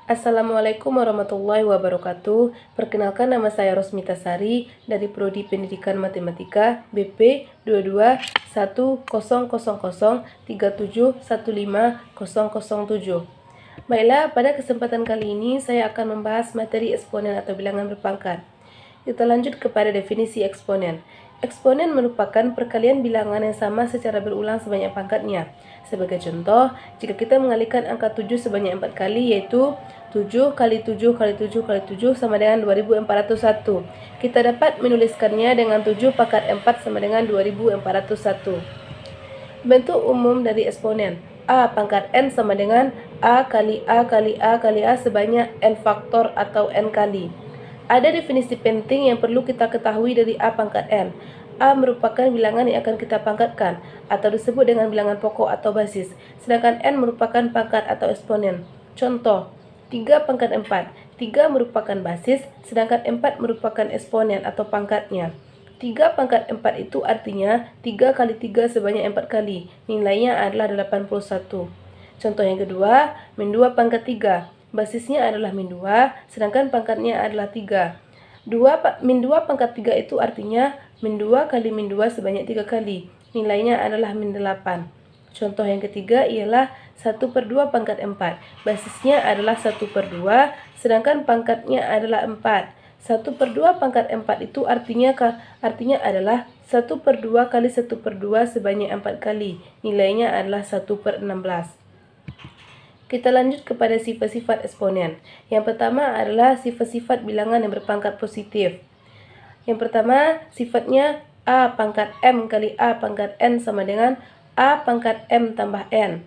Assalamualaikum warahmatullahi wabarakatuh. Perkenalkan, nama saya Rosmita Sari dari Prodi Pendidikan Matematika BP 22100037150007. Baiklah, pada kesempatan kali ini saya akan membahas materi eksponen atau bilangan berpangkat. Kita lanjut kepada definisi eksponen. Eksponen merupakan perkalian bilangan yang sama secara berulang sebanyak pangkatnya. Sebagai contoh, jika kita mengalihkan angka 7 sebanyak 4 kali, yaitu 7 kali 7 kali 7 kali 7 sama dengan 2401. Kita dapat menuliskannya dengan 7 pangkat 4 sama dengan 2401. Bentuk umum dari eksponen. A pangkat N sama dengan A kali A kali A kali A sebanyak N faktor atau N kali. Ada definisi penting yang perlu kita ketahui dari A pangkat N. A merupakan bilangan yang akan kita pangkatkan atau disebut dengan bilangan pokok atau basis, sedangkan N merupakan pangkat atau eksponen. Contoh, 3 pangkat 4. 3 merupakan basis, sedangkan 4 merupakan eksponen atau pangkatnya. 3 pangkat 4 itu artinya 3 kali 3 sebanyak 4 kali. Nilainya adalah 81. Contoh yang kedua, min 2 pangkat 3. Basisnya adalah min 2, sedangkan pangkatnya adalah 3. Min 2 pangkat 3 itu artinya min 2 kali min 2 sebanyak 3 kali. Nilainya adalah min 8. Contoh yang ketiga ialah 1/2 pangkat 4. Basisnya adalah 1/2, sedangkan pangkatnya adalah 4. 1/2 pangkat 4 itu artinya adalah 1/2 kali 1/2 sebanyak 4 kali. Nilainya adalah 1/16. Kita lanjut kepada sifat-sifat eksponen. Yang pertama adalah sifat-sifat bilangan yang berpangkat positif. Yang pertama, sifatnya A pangkat M kali A pangkat N sama dengan A pangkat M tambah N.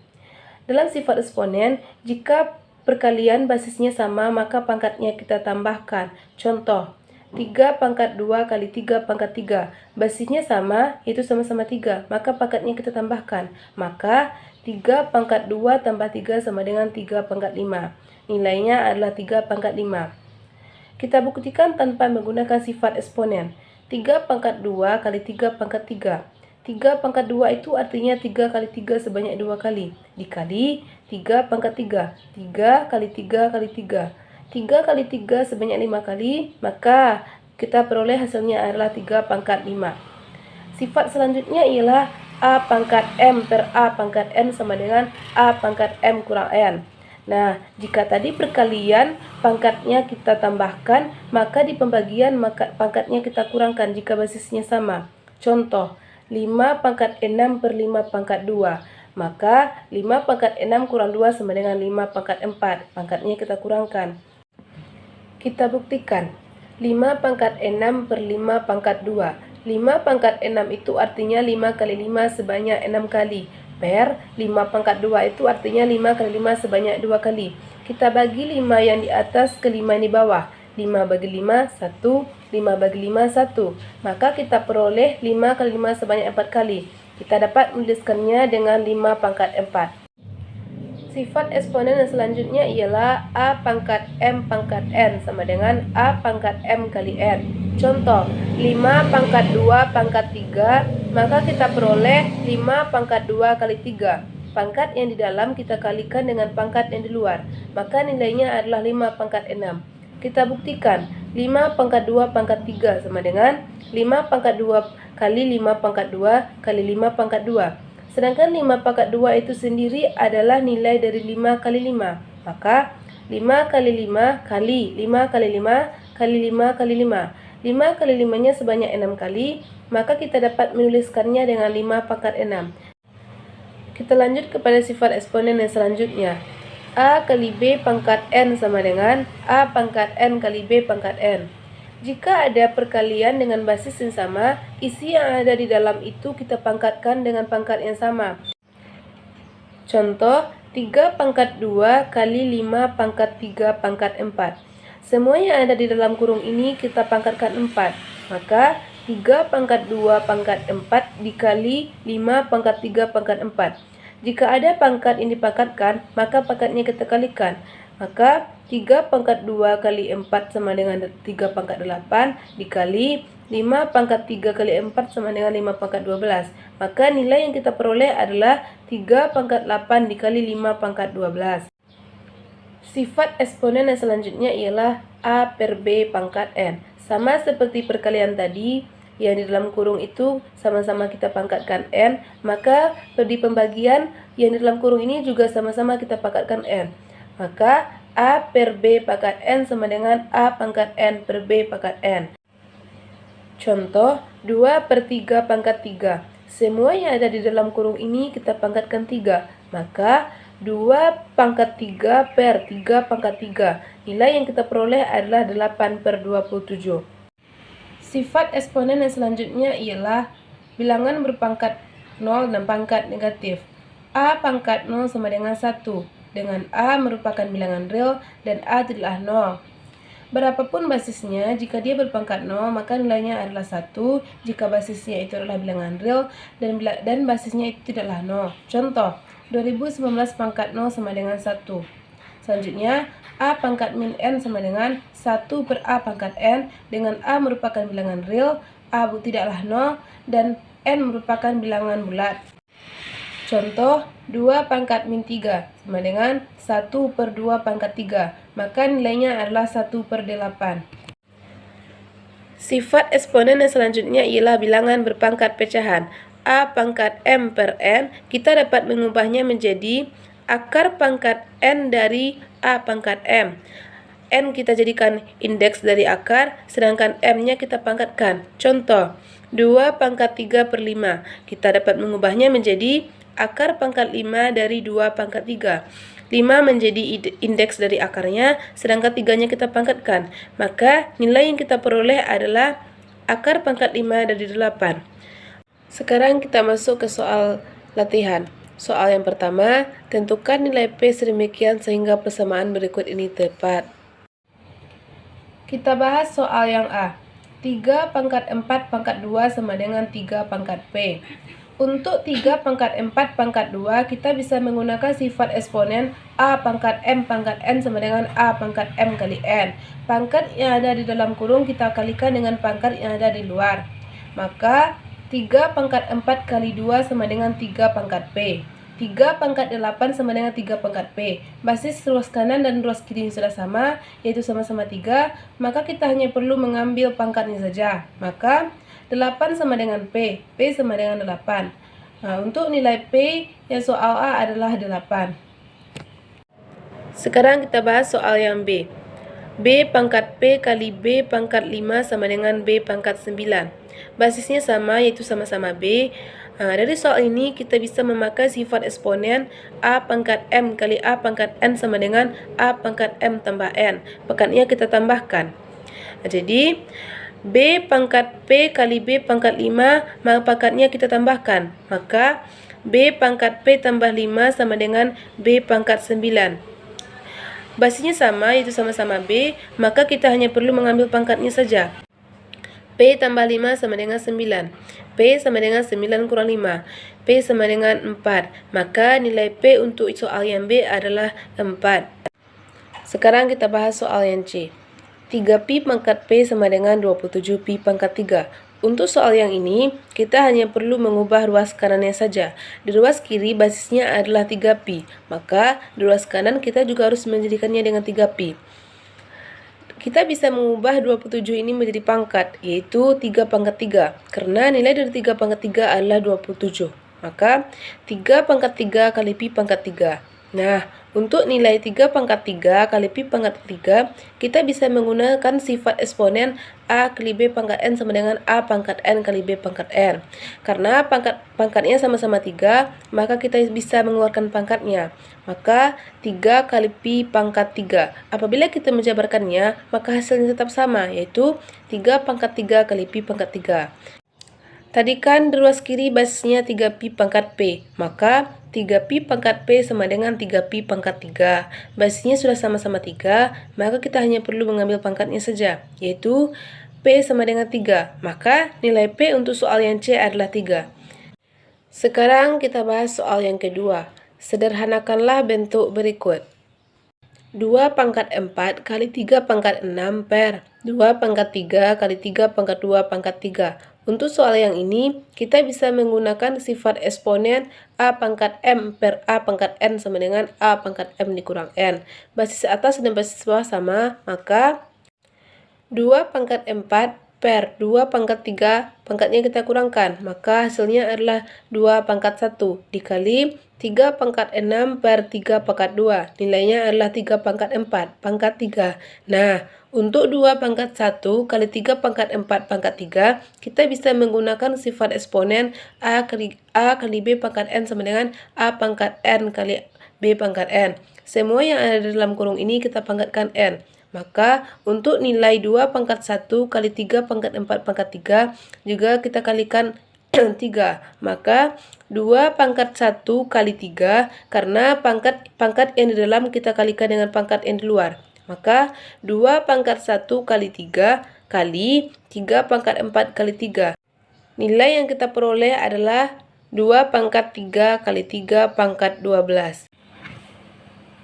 Dalam sifat eksponen, jika perkalian basisnya sama, maka pangkatnya kita tambahkan. Contoh, 3 pangkat 2 kali 3 pangkat 3. Basisnya sama, itu sama-sama 3, maka pangkatnya kita tambahkan. Maka 3 pangkat 2 tambah 3 sama dengan 3 pangkat 5. Nilainya adalah 3 pangkat 5. Kita buktikan tanpa menggunakan sifat eksponen. 3 pangkat 2 kali 3 pangkat 3. 3 pangkat 2 itu artinya 3 kali 3 sebanyak 2 kali. Dikali 3 pangkat 3. 3 kali 3 kali 3. 3 kali 3 sebanyak 5 kali, maka kita peroleh hasilnya adalah 3 pangkat 5. Sifat selanjutnya ialah A pangkat M per A pangkat N sama dengan A pangkat M kurang N. Nah, jika tadi perkalian pangkatnya kita tambahkan, maka di pembagian pangkatnya kita kurangkan jika basisnya sama. Contoh, 5 pangkat 6 per 5 pangkat 2. Maka 5 pangkat 6 kurang 2 sama dengan 5 pangkat 4. Pangkatnya kita kurangkan. Kita buktikan. 5 pangkat 6 per 5 pangkat 2. 5 pangkat 6 itu artinya 5 kali 5 sebanyak 6 kali. Per 5 pangkat 2 itu artinya 5 kali 5 sebanyak 2 kali. Kita bagi 5 yang di atas ke 5 yang di bawah. 5 bagi 5, 1. 5 bagi 5, 1. Maka kita peroleh 5 kali 5 sebanyak 4 kali. Kita dapat menuliskannya dengan 5 pangkat 4. Sifat eksponen yang selanjutnya ialah A pangkat M pangkat N sama dengan A pangkat M kali N. Contoh, 5 pangkat 2 pangkat 3, maka kita peroleh 5 pangkat 2 kali 3. Pangkat yang di dalam kita kalikan dengan pangkat yang di luar, maka nilainya adalah 5 pangkat 6. Kita buktikan, 5 pangkat 2 pangkat 3 sama dengan 5 pangkat 2 kali 5 pangkat 2 kali 5 pangkat 2. Sedangkan 5 pangkat 2 itu sendiri adalah nilai dari 5 kali 5. Maka 5 kali 5 kali 5 kali 5 kali 5 kali 5. 5 kali 5-nya sebanyak 6 kali, maka kita dapat menuliskannya dengan 5 pangkat 6. Kita lanjut kepada sifat eksponen yang selanjutnya. A kali B pangkat N sama dengan A pangkat N kali B pangkat N. Jika ada perkalian dengan basis yang sama, isi yang ada di dalam itu kita pangkatkan dengan pangkat yang sama. Contoh, 3 pangkat 2 kali 5 pangkat 3 pangkat 4. Semua yang ada di dalam kurung ini kita pangkatkan 4. Maka 3 pangkat 2 pangkat 4 dikali 5 pangkat 3 pangkat 4. Jika ada pangkat yang dipangkatkan, maka pangkatnya kita kalikan. Maka 3 pangkat 2 kali 4 sama dengan 3 pangkat 8 dikali 5 pangkat 3 kali 4 sama dengan 5 pangkat 12. Maka nilai yang kita peroleh adalah 3 pangkat 8 dikali 5 pangkat 12. Sifat eksponen yang selanjutnya ialah A per B pangkat N. Sama seperti perkalian tadi, yang di dalam kurung itu sama-sama kita pangkatkan N, maka di pembagian yang di dalam kurung ini juga sama-sama kita pangkatkan N. Maka A per B pangkat N sama dengan A pangkat N per B pangkat N. Contoh 2 per 3 pangkat 3. Semua yang ada di dalam kurung ini kita pangkatkan 3. Maka 2 pangkat 3 per 3 pangkat 3. Nilai yang kita peroleh adalah 8 per 27. Sifat eksponen yang selanjutnya ialah bilangan berpangkat 0 dan pangkat negatif. A pangkat 0 sama dengan 1, dengan A merupakan bilangan real dan A tidaklah 0. Berapapun basisnya, jika dia berpangkat 0, maka nilainya adalah 1 jika basisnya itu adalah bilangan real dan basisnya itu tidaklah 0. Contoh, 2019 pangkat 0 sama dengan 1. Selanjutnya, A pangkat min N sama dengan 1 per A pangkat N, dengan A merupakan bilangan real, A tidaklah 0, dan N merupakan bilangan bulat. Contoh, 2 pangkat min 3 sama dengan 1 per 2 pangkat 3, maka nilainya adalah 1 per 8. Sifat eksponen yang selanjutnya ialah bilangan berpangkat pecahan. A pangkat M per N, kita dapat mengubahnya menjadi akar pangkat N dari A pangkat M. N kita jadikan indeks dari akar, sedangkan M-nya kita pangkatkan. Contoh, 2 pangkat 3 per 5, kita dapat mengubahnya menjadi akar pangkat 5 dari 2 pangkat 3. 5 menjadi indeks dari akarnya, sedangkan 3-nya kita pangkatkan. Maka nilai yang kita peroleh adalah akar pangkat 5 dari 8. Sekarang kita masuk ke soal latihan. Soal yang pertama, tentukan nilai P sedemikian sehingga persamaan berikut ini tepat. Kita bahas soal yang A. 3 pangkat 4 pangkat 2 sama dengan 3 pangkat P. Untuk 3 pangkat 4 pangkat 2, kita bisa menggunakan sifat eksponen A pangkat M pangkat N sama dengan A pangkat M kali N. Pangkat yang ada di dalam kurung kita kalikan dengan pangkat yang ada di luar. Maka 3 pangkat 4 kali 2 sama dengan 3 pangkat P. 3 pangkat 8 sama dengan 3 pangkat P. Basis ruas kanan dan ruas kiri sudah sama, yaitu sama-sama 3. Maka kita hanya perlu mengambil pangkatnya saja. Maka 8 sama dengan P. P sama dengan 8. Nah, untuk nilai P yang soal A adalah 8. Sekarang kita bahas soal yang B. B pangkat P kali B pangkat 5 sama dengan B pangkat 9. Basisnya sama, yaitu sama-sama B. Dari soal ini kita bisa memakai sifat eksponen A pangkat M kali A pangkat N sama dengan A pangkat M tambah N. Pangkatnya kita tambahkan. Jadi B pangkat P kali B pangkat 5, maka pangkatnya kita tambahkan. Maka B pangkat P tambah 5 sama dengan B pangkat 9. Basisnya sama, yaitu sama-sama B, maka kita hanya perlu mengambil pangkatnya saja. P tambah 5 sama dengan 9. P sama dengan 9 kurang 5. P sama dengan 4. Maka nilai P untuk soal yang B adalah 4. Sekarang kita bahas soal yang C. 3pi pangkat P sama dengan 27pi pangkat 3. Untuk soal yang ini, kita hanya perlu mengubah ruas kanannya saja. Di ruas kiri basisnya adalah 3pi, maka di ruas kanan kita juga harus menjadikannya dengan 3pi. Kita bisa mengubah 27 ini menjadi pangkat, yaitu 3 pangkat 3. Karena nilai dari 3 pangkat 3 adalah 27. Maka 3 pangkat 3 kali pi pangkat 3. Nah, untuk nilai 3 pangkat 3 kali pi pangkat 3, kita bisa menggunakan sifat eksponen A kali B pangkat N sama dengan A pangkat N kali B pangkat N. Karena pangkatnya sama-sama 3, maka kita bisa mengeluarkan pangkatnya. Maka 3 kali pi pangkat 3. Apabila kita menjabarkannya, maka hasilnya tetap sama, yaitu 3 pangkat 3 kali pi pangkat 3. Tadi kan di ruas kiri basisnya 3pi pangkat P, maka 3pi pangkat P sama dengan 3pi pangkat 3. Basisnya sudah sama-sama 3, maka kita hanya perlu mengambil pangkatnya saja, yaitu P sama dengan 3. Maka nilai P untuk soal yang C adalah 3. Sekarang kita bahas soal yang kedua. Sederhanakanlah bentuk berikut. 2 pangkat 4 kali 3 pangkat 6 per 2 pangkat 3 kali 3 pangkat 2 pangkat 3. Untuk soal yang ini, kita bisa menggunakan sifat eksponen A pangkat M per A pangkat N sama dengan A pangkat M dikurang N. Basis atas dan basis bawah sama, maka 2 pangkat 4 per 2 pangkat 3, pangkatnya kita kurangkan, maka hasilnya adalah 2 pangkat 1 dikali 3 pangkat 6 per 3 pangkat 2, nilainya adalah 3 pangkat 4 pangkat 3. Nah, untuk 2 pangkat 1 kali 3 pangkat 4 pangkat 3, kita bisa menggunakan sifat eksponen A kali B pangkat N sama dengan A pangkat N kali B pangkat N. Semua yang ada dalam kurung ini kita pangkatkan N. Maka untuk nilai 2 pangkat 1 kali 3 pangkat 4 pangkat 3 juga kita kalikan 3. Maka 2 pangkat 1 kali 3 karena pangkat yang di dalam kita kalikan dengan pangkat yang di luar. Maka 2 pangkat 1 kali 3 kali 3 pangkat 4 kali 3. Nilai yang kita peroleh adalah 2 pangkat 3 kali 3 pangkat 12.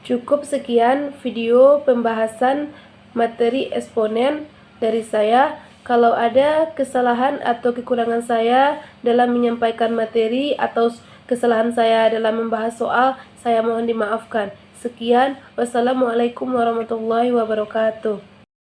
Cukup sekian video pembahasan materi eksponen dari saya. Kalau ada kesalahan atau kekurangan saya dalam menyampaikan materi atau kesalahan saya dalam membahas soal, saya mohon dimaafkan. Sekian, wassalamualaikum warahmatullahi wabarakatuh.